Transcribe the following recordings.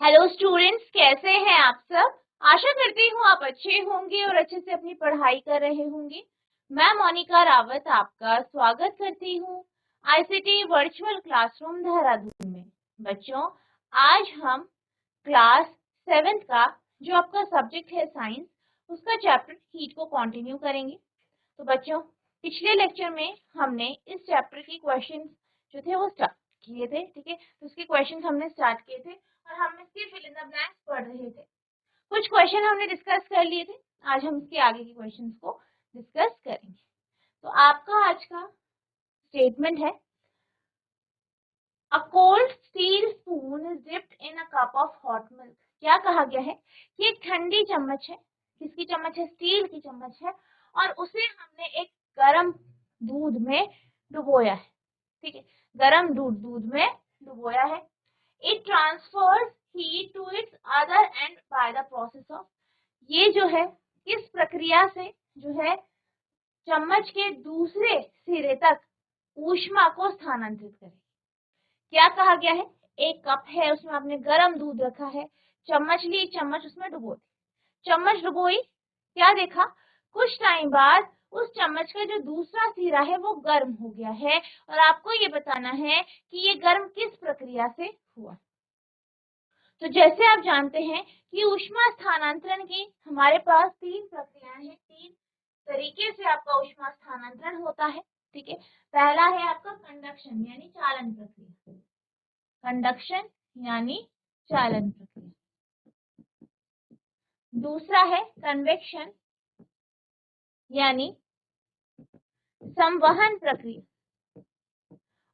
Hello students, कैसे हैं आप सब। आशा करती हूँ आप अच्छे होंगे और अच्छे से अपनी पढ़ाई कर रहे होंगे। मैं मोनिका रावत आपका स्वागत करती हूँ आईसीटी वर्चुअल क्लासरूम देहरादून में। बच्चों, आज हम क्लास 7th का जो आपका सब्जेक्ट है साइंस, उसका चैप्टर हीट को कंटिन्यू करेंगे। तो बच्चों, पिछले लेक्चर में हमने इस चैप्टर के क्वेश्चन जो थे वो स्टार्ट किए थे। ठीक है, तो उसके क्वेश्चन हमने स्टार्ट किए थे और हम इसके फिल इन द ब्लैंक्स पढ़ रहे थे। कुछ क्वेश्चन हमने डिस्कस कर लिए थे, आज हम इसके आगे के क्वेश्चंस को डिस्कस करेंगे। तो आपका आज का स्टेटमेंट है, a cold steel spoon is dipped in a cup of hot milk. क्या कहा गया है कि एक ठंडी चम्मच है, किसकी चम्मच है, स्टील की चम्मच है, और उसे हमने एक गर्म दूध में डुबोया है। ठीक है, गर्म दूध में डुबोया है। It transfers heat to its other end by the process of, ये जो है किस प्रक्रिया से जो है चम्मच के दूसरे सिरे तक ऊष्मा को स्थानांतरित करे। क्या कहा गया है, एक कप है, उसमें आपने गर्म दूध रखा है, चम्मच ली, चम्मच उसमें डुबो दी, चम्मच डुबोई, क्या देखा, कुछ टाइम बाद उस चम्मच का जो दूसरा सिरा है वो गर्म हो गया है, और आपको ये बताना है कि ये गर्म किस प्रक्रिया से हुआ। तो जैसे आप जानते हैं कि ऊष्मा स्थानांतरण की हमारे पास 3 प्रक्रियाएं हैं, 3 तरीके से आपका ऊष्मा स्थानांतरण होता है। ठीक है, पहला है आपका कंडक्शन यानी चालन प्रक्रिया, कंडक्शन यानी चालन प्रक्रिया। दूसरा है कन्वेक्शन यानी संवहन प्रक्रिया,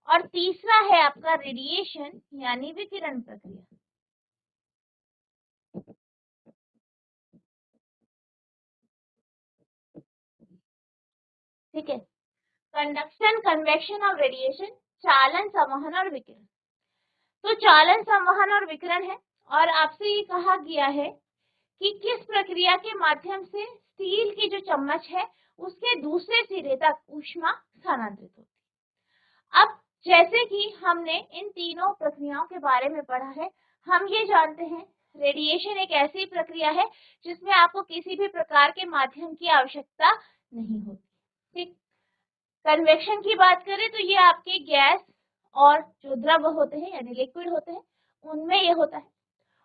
और तीसरा है आपका रेडिएशन यानी विकिरण प्रक्रिया। ठीक है, कंडक्शन, कन्वेक्शन और रेडिएशन, चालन, संवहन और विकिरण। तो चालन, संवहन और विकिरण है, और आपसे ये कहा गया है कि किस प्रक्रिया के माध्यम से स्टील की जो चम्मच है उसके दूसरे सिरे तक ऊष्मा स्थानांतरित होती है। अब जैसे कि हमने इन तीनों प्रक्रियाओं के बारे में पढ़ा है, हम ये जानते हैं रेडिएशन एक ऐसी प्रक्रिया है जिसमें आपको किसी भी प्रकार के माध्यम की आवश्यकता नहीं होती। ठीक, कन्वेक्शन की बात करें तो ये आपके गैस और जो द्रव होते हैं यानी लिक्विड होते हैं उनमें ये होता है।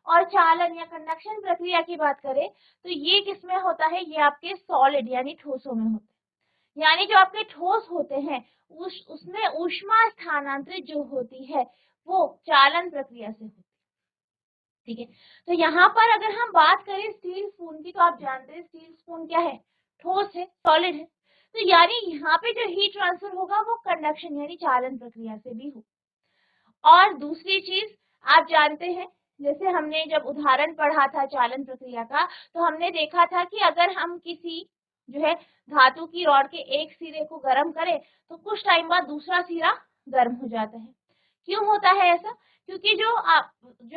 और चालन या कंडक्शन प्रक्रिया की बात करें तो ये किसमें होता है, ये आपके सॉलिड यानी ठोसों में होते हैं। यानी जो आपके ठोस होते हैं उसमें ऊष्मा स्थानांतरित जो होती है वो चालन प्रक्रिया से होती है। ठीक है, तो यहाँ पर अगर हम बात करें स्टील स्पून की, तो आप जानते हैं स्टील स्पून क्या है, ठोस है, सॉलिड है। तो यानी यहाँ पे जो हीट ट्रांसफर होगा वो कंडक्शन यानी चालन प्रक्रिया से भी हो। और दूसरी चीज आप जानते हैं, जैसे हमने जब उदाहरण पढ़ा था चालन प्रक्रिया का, तो हमने देखा था कि अगर हम किसी जो है धातु की रॉड के एक सिरे को गर्म करें तो कुछ टाइम बाद दूसरा सिरा गर्म हो जाता है। क्यों होता है ऐसा, क्योंकि जो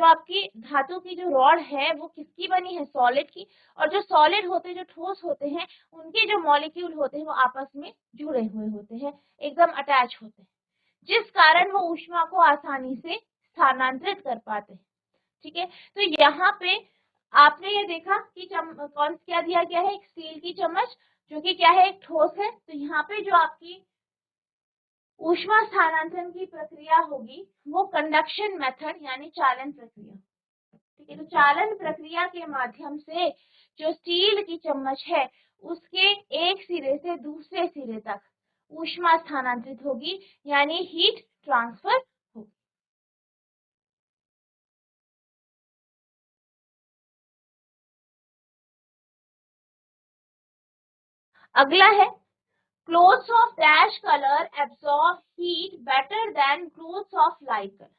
आपकी धातु की जो रॉड है वो किसकी बनी है, सॉलिड की, और जो सॉलिड होते हैं, जो ठोस होते हैं, उनके जो मॉलिक्यूल होते हैं वो आपस में जुड़े हुए होते हैं, एकदम अटैच होते हैं, जिस कारण वो ऊष्मा को आसानी से स्थानांतरित कर पाते हैं। ठीक है, तो यहाँ पे आपने ये देखा कि कौन क्या दिया गया है, एक स्टील की चम्मच जो कि क्या है, एक ठोस है। तो यहाँ पे जो आपकी ऊष्मा स्थानांतरण की प्रक्रिया होगी वो कंडक्शन मेथड यानी चालन प्रक्रिया। ठीक है, तो चालन प्रक्रिया के माध्यम से जो स्टील की चम्मच है उसके एक सिरे से दूसरे सिरे तक ऊष्मा स्थानांतरित होगी यानी हीट ट्रांसफर होगी। अगला है, clothes of dash colour absorb heat better than clothes of light colour.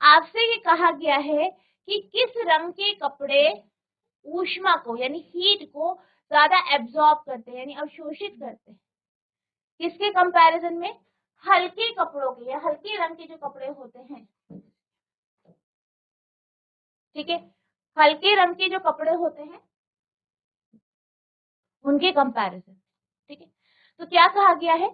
आपसे ये कहा गया है कि किस रंग के कपड़े ऊष्मा को यानी हीट को ज्यादा एब्सॉर्ब करते हैं यानी अवशोषित करते हैं, किसके कंपैरिजन में, हल्के कपड़ों के या हल्के रंग के जो कपड़े होते हैं। ठीक है, हल्के रंग के जो कपड़े होते हैं उनके कंपैरिजन। ठीक है, तो क्या कहा गया है,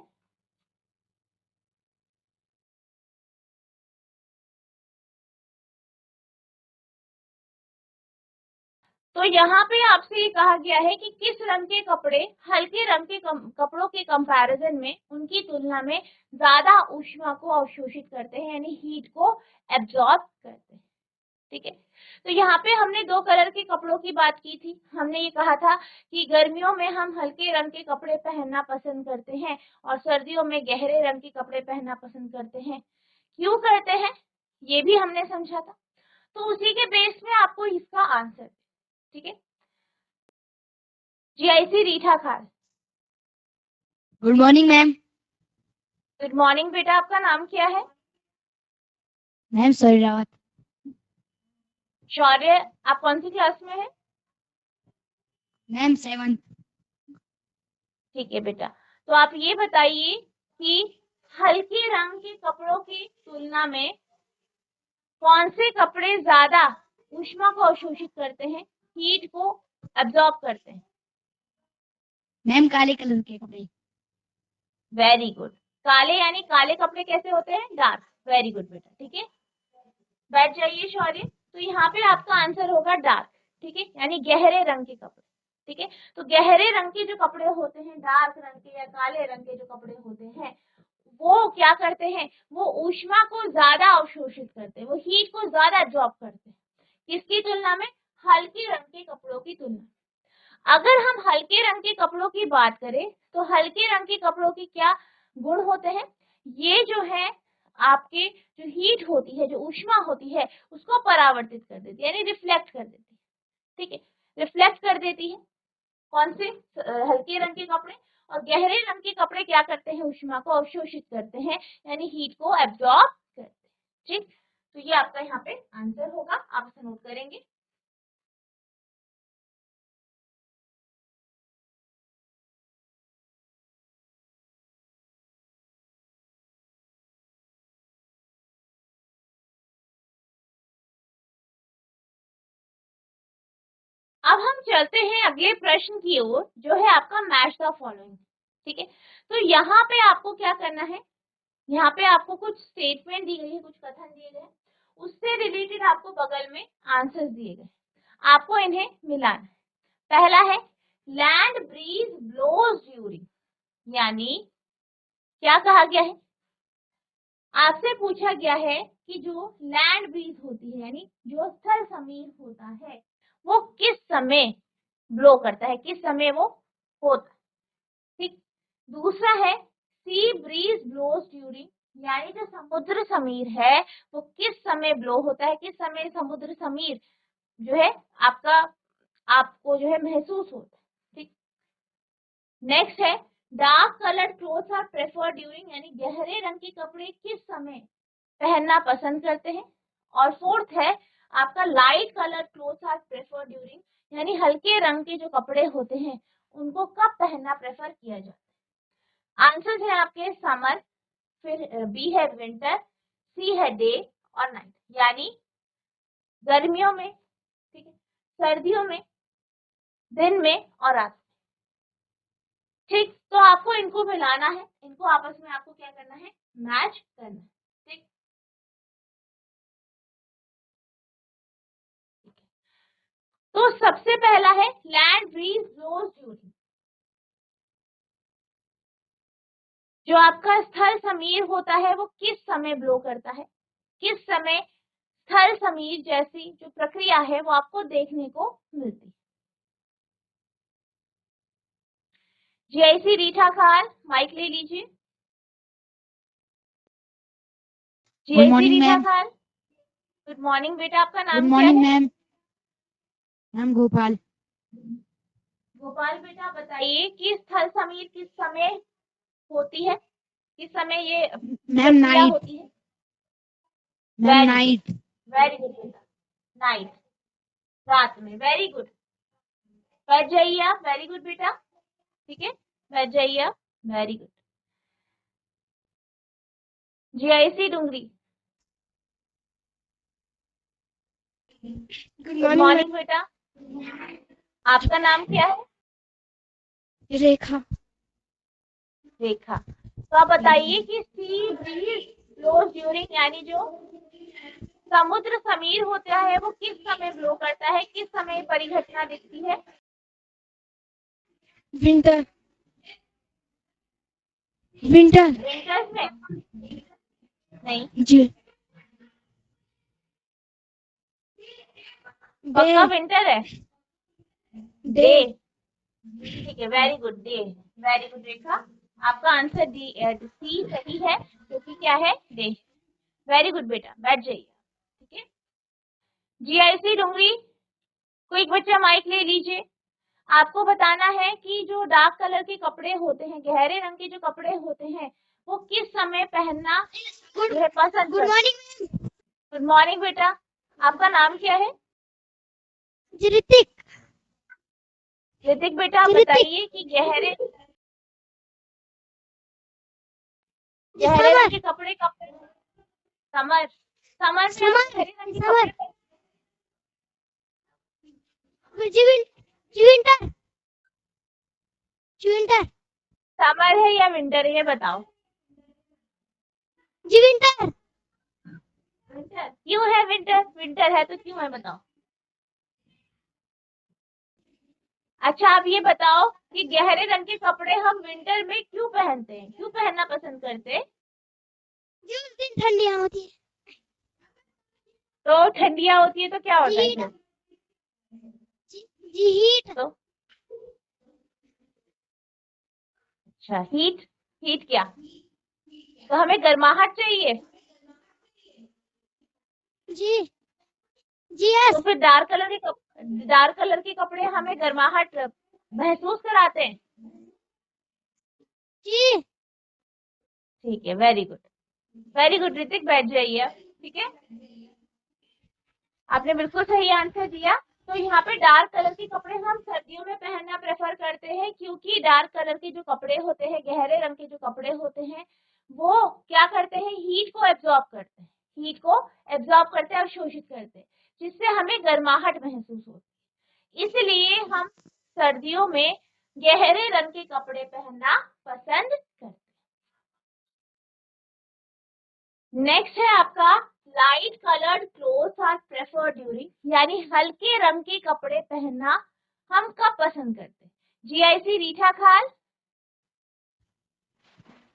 तो यहाँ पे आपसे ये कहा गया है कि किस रंग के कपड़े हल्के रंग के कपड़ों के कंपैरिजन में, उनकी तुलना में ज्यादा ऊष्मा को अवशोषित करते हैं, यानी हीट को एब्जॉर्ब करते हैं। ठीक है, तो यहाँ पे हमने दो कलर के कपड़ों की बात की थी। हमने ये कहा था कि गर्मियों में हम हल्के रंग के कपड़े पहनना पसंद करते हैं और सर्दियों में गहरे रंग के कपड़े पहनना पसंद करते हैं। क्यों करते हैं ये भी हमने समझा था। तो उसी के बेस में आपको इसका आंसर, ठीक है। GIC Ritha Khan. Good morning ma'am. Good morning बेटा, आपका नाम क्या है? Ma'am sorry Rawat. शौर्य, आप कौन सी क्लास में है? Ma'am 7th। ठीक है बेटा, तो आप ये बताइए कि हल्के रंग के कपड़ों की तुलना में कौन से कपड़े ज्यादा ऊष्मा को अवशोषित करते हैं, हीट को एब्जॉर्ब करते हैं? मैम काले कलर के कपड़े। Very good. काले यानी काले कपड़े कैसे होते हैं? डार्क। वेरी गुड बेटा, ठीक है, बैठ जाइए शौर्य। तो यहाँ पे आपका आंसर होगा डार्क, ठीक है, यानी गहरे रंग के कपड़े। ठीक है, तो गहरे रंग के जो कपड़े होते हैं, डार्क रंग के या काले रंग के जो कपड़े होते हैं, वो क्या करते हैं? वो ऊष्मा को ज्यादा अवशोषित करते हैं, वो हीट को ज्यादा एब्जॉर्ब करते हैं। किसकी तुलना में? हल्के रंग के कपड़ों की तुलना। अगर हम हल्के रंग के कपड़ों की बात करें तो हल्के रंग के कपड़ों के क्या गुण होते हैं? ये जो है आपके जो हीट होती है, जो ऊष्मा होती है, उसको परावर्तित कर देती है, यानी रिफ्लेक्ट कर देती है। ठीक है, रिफ्लेक्ट कर देती है। कौन से? हल्के रंग के कपड़े। और गहरे रंग के कपड़े क्या करते हैं? ऊष्मा को अवशोषित करते हैं, यानी हीट को एब्जॉर्ब करते हैं। ठीक, तो ये आपका यहाँ पे आंसर होगा, आप इसे नोट करेंगे। अब हम चलते हैं अगले प्रश्न की ओर, जो है आपका मैच द फॉलोइंग। ठीक है, तो यहाँ पे आपको क्या करना है? यहाँ पे आपको कुछ स्टेटमेंट दी गई है, कुछ कथन दिए गए हैं, उससे रिलेटेड आपको बगल में आंसर्स दिए गए, आपको इन्हें मिलाना है। पहला है लैंड ब्रीज ब्लोज ड्यूरिंग, यानी क्या कहा गया है? आपसे पूछा गया है कि जो लैंड ब्रीज होती है, यानी जो स्थल समीर होता है, वो किस समय ब्लो करता है, किस समय वो होता है। ठीक, दूसरा है सी ब्रीज ब्लोज ड्यूरिंग, यानी जो समुद्र समीर है वो किस समय ब्लो होता है, किस समय समुद्र समीर जो है आपका, आपको जो है महसूस होता है। ठीक, नेक्स्ट है dark coloured clothes are preferred during, यानी गहरे रंग के कपड़े किस समय पहनना पसंद करते हैं। और फोर्थ है आपका light coloured clothes are preferred during, यानी हल्के रंग के जो कपड़े होते हैं उनको कब पहनना प्रेफर किया जाता है। आंसर है आपके समर, फिर बी है विंटर, सी है डे और नाइट, यानी गर्मियों में, ठीक है, सर्दियों में, दिन में और रात में। ठीक, तो आपको इनको मिलाना है, इनको आपस में आपको क्या करना है? मैच करना है। ठीक, तो सबसे पहला है लैंड ब्रीज ब्लोज ड्यूरिंग, जो आपका स्थल समीर होता है वो किस समय ब्लो करता है, किस समय स्थल समीर जैसी जो प्रक्रिया है वो आपको देखने को मिलती है। जीआईसी रीठा खान, माइक ले लीजिए। गुड जीआईसी मॉर्निंग रीठा मैम। खान, गुड मॉर्निंग बेटा, आपका गुड नाम क्या मॉर्निंग है? मैम। मैम गोपाल। गोपाल बेटा, बताइए कि स्थल समीर किस समय होती है, किस समय ये मैम प्रक्रिया नाइट। होती है? Ma'am very good, night. Very good बेटा, नाइट, रात में। वेरी गुड, बैठ जाइए आप। वेरी गुड बेटा, ठीक है, बैठ जाइए आप। Very good. GIC Dungri, good good morning morning बेटा, आपका नाम क्या है? मैम। रेखा। रेखा। तो आप बताइए कि सी ब्रीज ब्लोज ड्यूरिंग, यानी जो समुद्र समीर होता है वो किस समय ब्लो करता है, किस समय परिघटना दिखती है? विंटर विंटर विंटर्स में नहीं, जी पक्का डे विंटर है। डे डे, ठीक है, very good, day, very good Rekha, आपका आंसर डी सी सही है, क्योंकि क्या है, डे। वेरी गुड बेटा, बैठ जाइए, ठीक है। जीआईसी डुंगरी, कोई एक बच्चा माइक ले लीजिए। आपको बताना है कि जो डार्क कलर के कपड़े होते हैं, गहरे रंग के जो कपड़े होते हैं, वो किस समय पहनना जो है पसंद गुड करते हैं। मॉर्निंग गुड मॉर्निंग बेटा, आपका नाम क्या है? ऋतिक ऋतिक बेटा, आप ऋतिक बताइए कि गहरे रंग के कपड़े कब, समर, समर में आप समर गहरे रंग के समर कपड़े, विंटर विंटर समर है या विंटर है ये बताओ। जी विंटर विंटर क्यों है? विंटर, विंटर है तो क्यों है बताओ। अच्छा आप ये बताओ कि गहरे रंग के कपड़े हम विंटर में क्यों पहनते हैं, क्यों पहनना पसंद करते हैं? जी उस दिन ठंडियां होती है तो ठंडियां होती है तो क्या होता है जी फिर? जी हीट तो अच्छा, हीट, हीट क्या, तो हमें गर्माहट चाहिए, जी जी तो यस फिर डार्क कलर के कपड़े हमें गर्माहट महसूस कराते हैं। जी ठीक है, very good, very good Hrithik, बैठ जाइए आप, ठीक है। आपने बिल्कुल सही आंसर दिया। तो यहाँ पे डार्क कलर के कपड़े हम सर्दियों में पहनना प्रेफर करते हैं, क्योंकि डार्क कलर के जो कपड़े होते हैं, गहरे रंग के जो कपड़े होते हैं, वो क्या करते हैं, हीट को एब्जॉर्ब करते हैं, हीट को एब्जॉर्ब करते हैं, अवशोषित करते हैं, जिससे हमें गर्माहट महसूस होती है। इसलिए हम सर्दियों में गहरे रंग के कपड़े पहनना पसंद करते हैं। नेक्स्ट है आपका light coloured clothes are preferred during, यानी हल्के रंग के कपड़े पहनना हम कब पसंद करते हैं? जीआईसी रीठा खाल,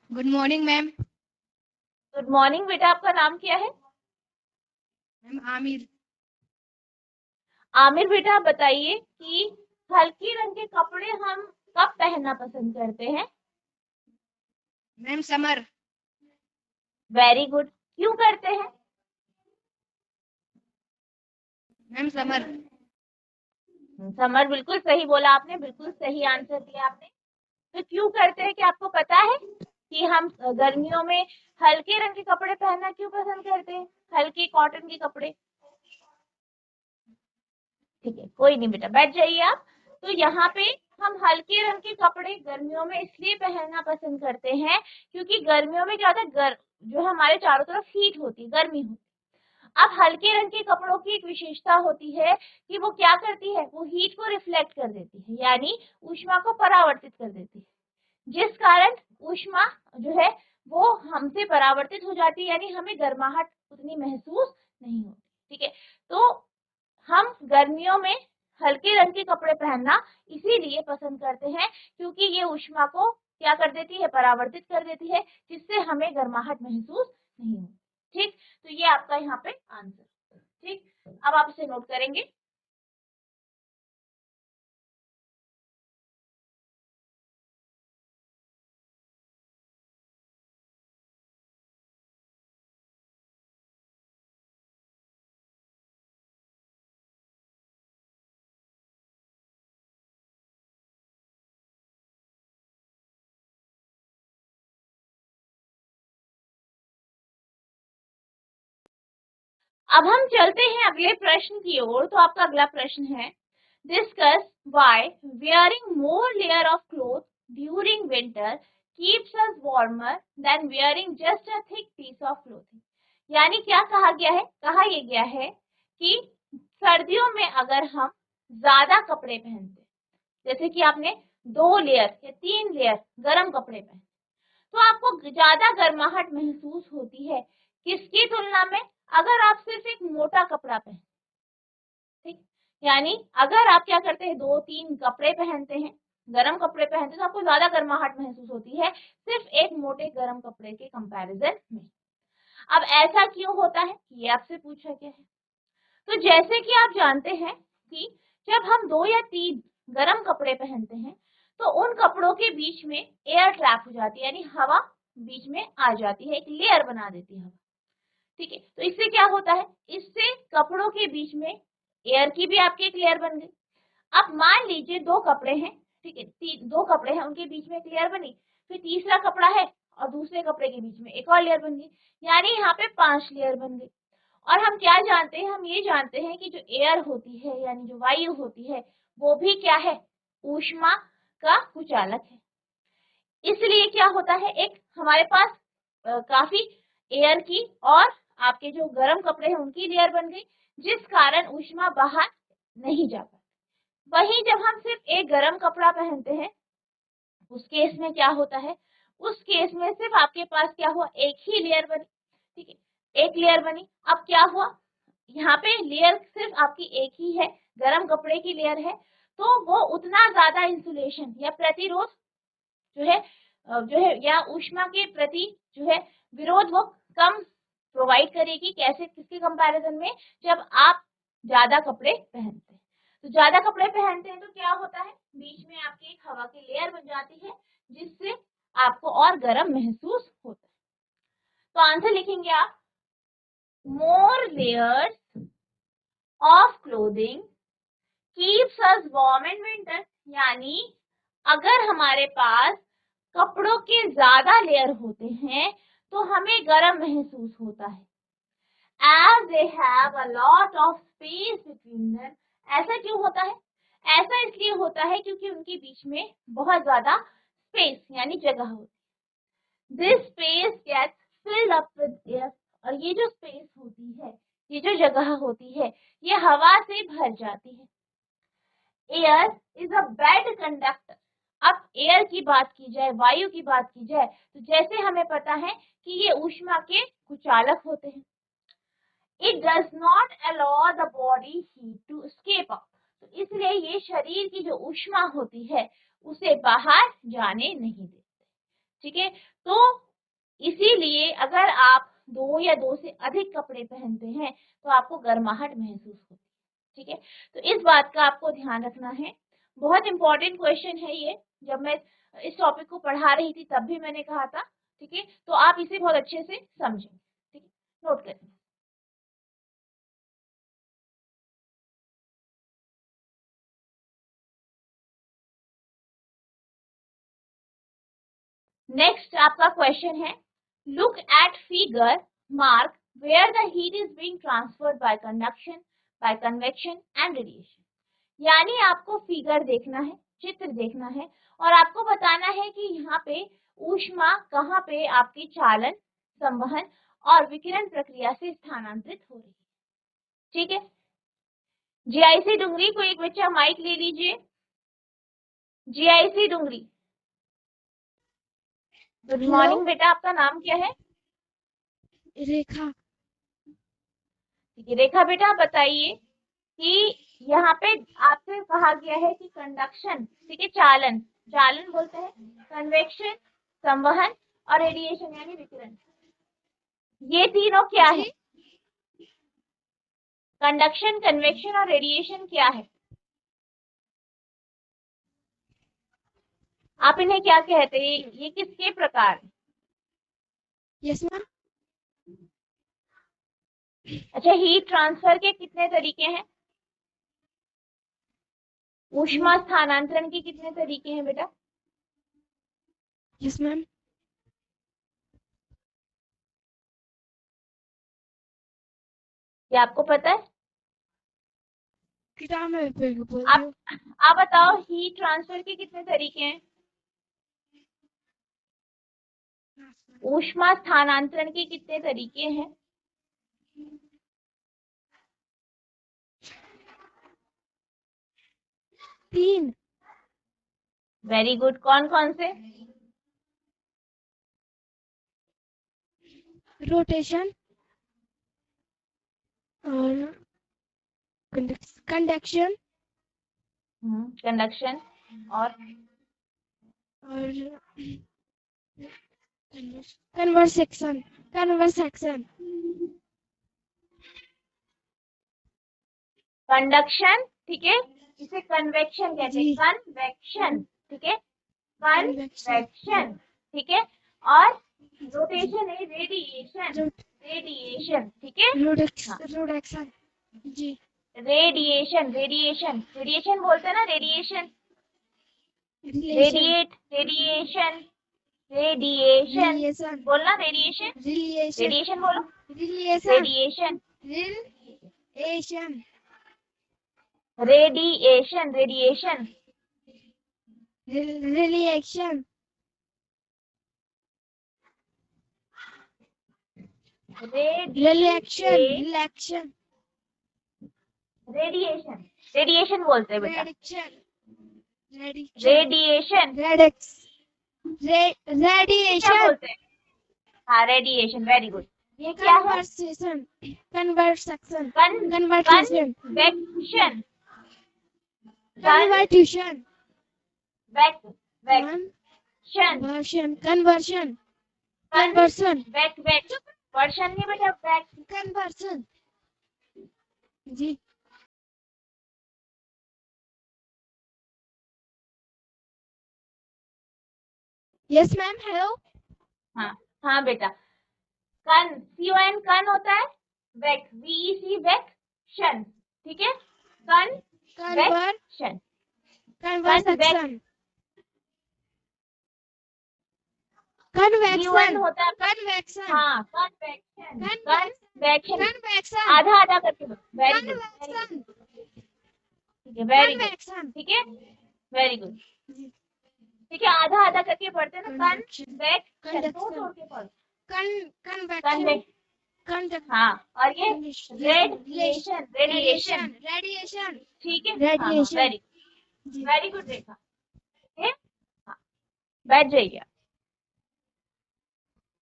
good morning ma'am good morning बेटा, आपका नाम क्या है? मैम आमिर आमिर बेटा, आप बताइए कि हल्के रंग के कपड़े हम कब पहनना पसंद करते हैं? मैम समर वेरी गुड, क्यों करते हैं? मैम समर समर, बिल्कुल सही बोला आपने, बिल्कुल सही आंसर दिया आपने। तो क्यों करते हैं, कि आपको पता है कि हम गर्मियों में हल्के रंग के कपड़े पहनना क्यों पसंद करते हैं, हल्के कॉटन के कपड़े? ठीक है, कोई नहीं बेटा, बैठ जाइए आप। तो यहाँ पे हम हल्के रंग के कपड़े गर्मियों में इसलिए पहनना पसंद करते हैं, क्योंकि गर्मियों में क्या होता है, जो है हमारे चारों तरफ हीट होती है, गर्मी होती है। अब हल्के रंग के कपड़ों की एक विशेषता होती है कि वो क्या करती है, वो हीट को रिफ्लेक्ट कर देती है, यानी ऊष्मा को परावर्तित कर देती है, जिस कारण ऊष्मा जो है वो हमसे परावर्तित हो जाती है, यानी हमें गर्माहट उतनी महसूस नहीं होती। ठीक है, तो हम गर्मियों में हल्के रंग के कपड़े पहनना इसीलिए पसंद करते हैं, क्योंकि ये ऊष्मा को क्या कर देती है, परावर्तित कर देती है, जिससे हमें गर्माहट महसूस नहीं होती। ठीक, तो ये आपका यहाँ पे आंसर। ठीक, अब आप इसे नोट करेंगे। अब हम चलते हैं अगले प्रश्न की ओर। तो आपका अगला प्रश्न है, discuss why wearing more layer of cloth during winter keeps us warmer than wearing just a thick piece of clothing. यानी क्या कहा गया है, कहा यह गया है कि सर्दियों में अगर हम ज्यादा कपड़े पहनते, जैसे कि आपने 2 लेयर या 3 लेयर गर्म कपड़े पहने, तो आपको ज्यादा गर्माहट महसूस होती है, किसकी तुलना में, अगर आप सिर्फ एक मोटा कपड़ा पहने, ठीक, यानी अगर आप क्या करते हैं, 2-3 कपड़े पहनते हैं, गर्म कपड़े पहनते हैं, तो आपको ज्यादा गर्माहट महसूस होती है सिर्फ एक मोटे गर्म कपड़े के कंपैरिजन में। अब ऐसा क्यों होता है, ये आपसे पूछा गया है। तो जैसे कि आप जानते हैं कि जब हम 2 या 3 गर्म कपड़े पहनते हैं तो उन कपड़ों के बीच में एयर ट्रैप हो जाती है, यानी हवा बीच में आ जाती है, एक लेयर बना देती है हवा, ठीक है। तो इससे क्या होता है, इससे कपड़ों के बीच में एयर की भी आपकी एक लेयर बन गई। अब मान लीजिए 2 कपड़े हैं, ठीक है, 2 कपड़े हैं, उनके बीच में एक लेयर बनी, फिर तीसरा कपड़ा है और दूसरे कपड़े के बीच में एक और लेयर बन गई, यानी यहाँ पे 5 लेयर बन गई। और हम क्या जानते हैं, हम ये जानते हैं कि जो एयर होती है यानी जो वायु होती है वो भी क्या है, ऊष्मा का कुचालक है। इसलिए क्या होता है, एक हमारे पास काफी एयर की और आपके जो गर्म कपड़े हैं उनकी लेयर बन गई, जिस कारण ऊष्मा बाहर नहीं जा पाती। वहीं जब हम सिर्फ एक गर्म कपड़ा पहनते हैं उस केस में क्या होता है, उस केस में सिर्फ आपके पास क्या हुआ, एक ही लेयर बनी, ठीक है, एक लेयर बनी। अब क्या हुआ, यहाँ पे लेयर सिर्फ आपकी एक ही है, गर्म कपड़े की लेयर है, तो वो उतना ज्यादा इंसुलेशन या प्रतिरोध जो है या ऊष्मा के प्रति जो है विरोध वो कम प्रोवाइड करेगी। कैसे, किसके कंपैरिजन में, जब आप ज्यादा कपड़े पहनते हैं। तो ज्यादा कपड़े पहनते हैं तो क्या होता है, बीच में आपकी एक हवा की लेयर बन जाती है जिससे आपको और गर्म महसूस होता है। तो आंसर लिखेंगे आप, more layers of clothing keeps us warm in winter, यानी अगर हमारे पास कपड़ों के ज्यादा लेयर होते हैं तो हमें गर्म महसूस होता है। As they have a lot of space between them, ऐसा क्यों होता है, ऐसा इसलिए होता है क्योंकि उनके बीच में बहुत ज्यादा स्पेस यानी जगह होती है। This space gets filled up with air, और ये जो स्पेस होती है, ये जो जगह होती है, ये हवा से भर जाती है। Air is a bad conductor. अब एयर की बात की जाए, वायु की बात की जाए, तो जैसे हमें पता है कि ये ऊष्मा के कुचालक होते हैं। It does not allow the body heat to escape out, तो इसलिए ये शरीर की जो ऊष्मा होती है उसे बाहर जाने नहीं देते, ठीक है। तो इसीलिए अगर आप 2 या 2 से अधिक कपड़े पहनते हैं तो आपको गर्माहट महसूस होती है, ठीक है। तो इस बात का आपको ध्यान रखना है, बहुत इंपॉर्टेंट क्वेश्चन है ये। जब मैं इस टॉपिक को पढ़ा रही थी तब भी मैंने कहा था, ठीक है, तो आप इसे बहुत अच्छे से समझें, ठीक है, नोट करें। नेक्स्ट आपका क्वेश्चन है, look at figure mark where the heat is being transferred by conduction, by convection and radiation, यानी आपको फिगर देखना है, चित्र देखना है और आपको बताना है कि यहाँ पे ऊष्मा कहाँ पे आपकी चालन, संवहन और विकिरण प्रक्रिया से स्थानांतरित हो रही है, ठीक है। जीआईसी डुंगरी को एक बच्चा माइक ले लीजिए। जीआईसी डुंगरी, गुड मॉर्निंग बेटा, आपका नाम क्या है? रेखा। ठीक है रेखा बेटा, आप बताइए कि यहाँ पे आपसे कहा गया है कि कंडक्शन, ठीक है, चालन, चालन बोलते हैं, कन्वेक्शन, संवहन और रेडिएशन यानी विकिरण, ये तीनों क्या है? कंडक्शन, कन्वेक्शन और रेडिएशन क्या है? आप इन्हें क्या कहते हैं, ये किसके प्रकार? Yes ma'am. अच्छा, हीट ट्रांसफर के कितने तरीके हैं? ऊष्मा स्थानांतरण के कितने तरीके हैं बेटा? Yes ma'am. ये आपको पता है? किताब में बोल रही हूँ। आप बताओ, हीट ट्रांसफर के कितने तरीके हैं? ऊष्मा स्थानांतरण के कितने तरीके हैं? तीन। वेरी गुड, कौन कौन से? रोटेशन, कंडक्शन कंडक्शन और कन्वर्सेक्शन कन्वर्सेक्शन कंडक्शन, ठीक है, इसे कन्वेक्शन कहते हैं, जी। कन्वेक्शन, ठीक है, कन्वेक्शन कन्वेक्शन, ठीक है। और रोटेशन है रेडिएशन, रेडिएशन, ठीक है। हाँ, रोटेक्शन जी। रेडिएशन, रेडिएशन, रेडिएशन बोलते हैं ना, radiation, relation radiate, radiation, radiation relation बोलना, रेडिएशन, रिलेशन रेडिएशन बोलो, relation radiation, relation radiation, radiation, relation relation relation radiation, radiation बोलते हैं बेटा, रेडिएशन रेडिएशन, क्या रेडिएशन बोलते हैं? हाँ, रेडिएशन, वेरी गुड। ये क्या है? Conversation conversation conversation, conversation conversation, conversion conversion conversion version नहीं बेटा, बैक, कन्वर्शन जी। Yes ma'am, hello. हाँ हाँ बेटा, कन, CON कन होता है, वेक, VEC वेक्शन, ठीक है, कन्वेक्शन, कन्वर्सेक्शन UN होता है, कन्वेक्शन हाँ, कन्वेक्शन, कन्वेक्शन, कन्वेक्शन आधा आधा करके, वेरी गुड, कन्वेक्शन ठीक है, वेरी गुड, कन्वेक्शन ठीक है, वेरी गुड, ठीक है, आधा आधा करके पढ़ते हैं ना, कन्वेक्शन, दो तोड़ के पढ़ो, कन्वेक्शन हाँ, और ये रेडिएशन, रेडिएशन, रेडिएशन ठीक है, रेडिएशन वेरी गुड रेखा, ठीक है, हाँ, बैठ जाइए।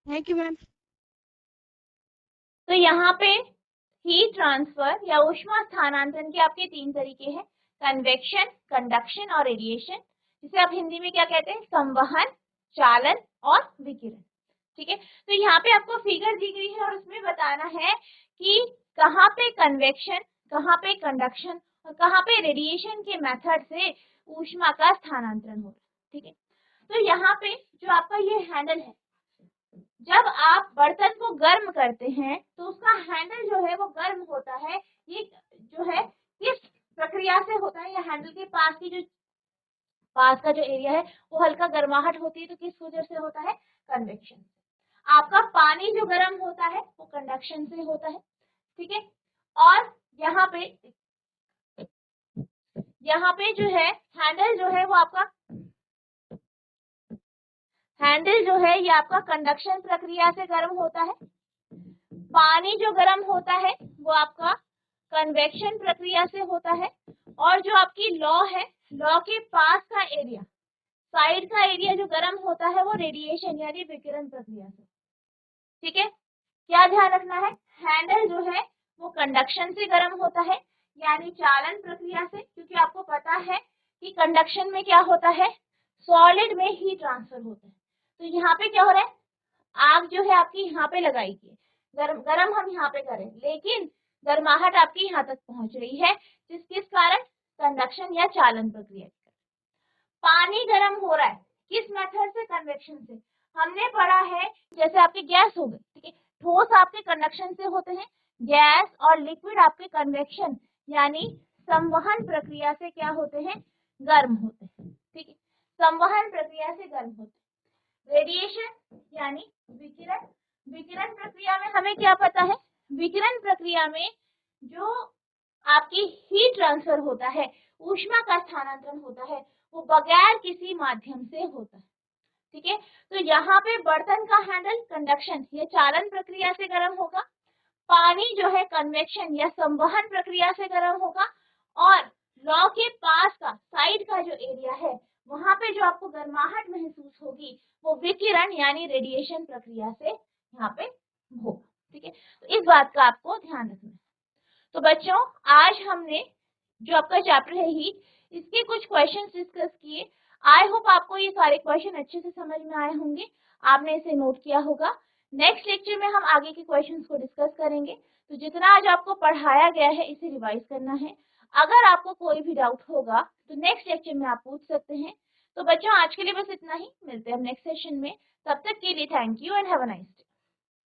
Thank you ma'am. तो यहाँ पे हीट ट्रांसफर या ऊष्मा स्थानांतरण के आपके 3 तरीके हैं, कन्वेक्शन, कंडक्शन और रेडिएशन, जिसे आप हिंदी में क्या कहते हैं, संवहन, चालन और विकिरण, ठीक है। तो यहाँ पे आपको फिगर दी गई है और उसमें बताना है कि कहाँ पे कन्वेक्शन, कहाँ पे कंडक्शन और कहाँ पे रेडिएशन के मेथड से ऊष्मा का स्थानांतरण हो रहा है, ठीक है। तो यहाँ पे जो आपका ये हैंडल है, जब आप बर्तन को गर्म करते हैं तो उसका हैंडल जो है वो गर्म होता है, ये जो है किस प्रक्रिया से होता है, या हैंडल के पास की जो पास का जो एरिया है वो हल्का गर्माहट होती है, तो किस वजह से होता है, कन्वेक्शन। आपका पानी जो गर्म होता है वो कंडक्शन से होता है, ठीक है। और यहाँ पे जो है हैंडल जो है वो आपका हैंडल जो है ये आपका कंडक्शन प्रक्रिया से गर्म होता है, पानी जो गर्म होता है वो आपका कन्वेक्शन प्रक्रिया से होता है, और जो आपकी लौ है, लौ के पास का एरिया, साइड का एरिया जो गर्म होता है वो रेडिएशन यानी विकिरण प्रक्रिया से, ठीक है। क्या ध्यान रखना है, हैंडल जो है वो कंडक्शन से गर्म होता है यानी चालन प्रक्रिया से, क्योंकि आपको पता है कि कंडक्शन में क्या होता है, सॉलिड में ही ट्रांसफर होता है। तो यहाँ पे क्या हो रहा है, आग जो है आपकी यहाँ पे लगाई गई, गरम हम यहाँ पे करें, लेकिन गर्माहट आपकी यहाँ तक पहुंच रही है, किस कारण, कंडक्शन या चालन प्रक्रिया। पानी गर्म हो रहा है, किस मेथड से, कन्वेक्शन से। हमने पढ़ा है जैसे आपके गैस हो गए, ठीक है, ठोस आपके कंडक्शन से होते हैं, गैस और लिक्विड आपके कन्वेक्शन यानी संवहन प्रक्रिया से क्या होते हैं, गर्म होते हैं, ठीक है, संवहन प्रक्रिया से गर्म होते हैं। रेडिएशन यानी विकिरण, विकिरण प्रक्रिया में हमें क्या पता है, विकिरण प्रक्रिया में जो आपकी हीट ट्रांसफर होता है, ऊष्मा का स्थानांतरण होता है, वो बगैर किसी माध्यम से होता है, ठीक है। तो यहाँ पे बर्तन का हैंडल कंडक्शन या चालन प्रक्रिया से गर्म होगा, पानी जो है कन्वेक्शन या संवहन प्रक्रिया से गर्म होगा, और लौ के पास का साइड का जो एरिया है वहां पे जो आपको गर्माहट महसूस होगी वो विकिरण यानी रेडिएशन प्रक्रिया से यहाँ पे होगा, ठीक है। तो इस बात का आपको ध्यान रखना है। तो बच्चों आज हमने जो आपका चैप्टर है हीट, इसके कुछ क्वेश्चंस डिस्कस किए। आई होप आपको ये सारे क्वेश्चन अच्छे से समझ में आए होंगे, आपने इसे नोट किया होगा। नेक्स्ट लेक्चर में हम आगे के क्वेश्चंस को डिस्कस करेंगे। तो जितना आज आपको पढ़ाया गया है इसे रिवाइज करना है। अगर आपको कोई भी डाउट होगा तो नेक्स्ट लेक्चर में आप पूछ सकते हैं। तो बच्चों आज के लिए बस इतना ही, मिलते हैं हम नेक्स्ट सेशन में। तब तक के लिए thank you and have a nice day.